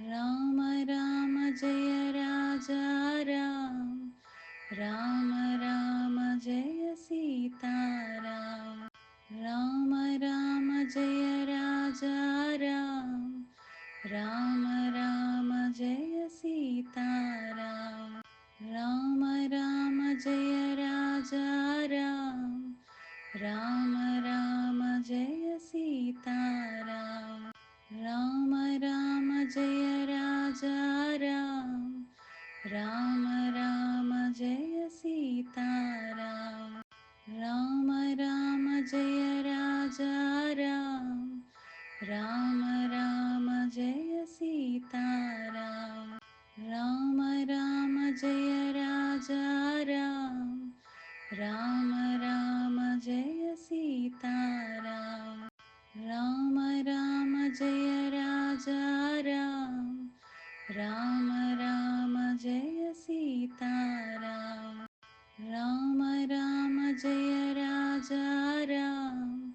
Ram Ram Jai Raja Ram, Ram Ram Jai Sitaram. Ram Ram Jai Raja Ram, Ram Ram Jai Sitaram. Ram Ram Jai Raja Ram, Ram Ram Jai Sitaram. Ram Ram Jai Raja Ram, Ram Ram Jai Sitaram. Ram Ram Jai Raja Ram, Ram Ram Jai Sitaram. Ram Ram Jai Raja Ram, Ram Ram Jai Sitaram. Ram Ram Jai Raja Ram, Ram Ram Jai Sitaram. Ram Ram Jai Raja Ram,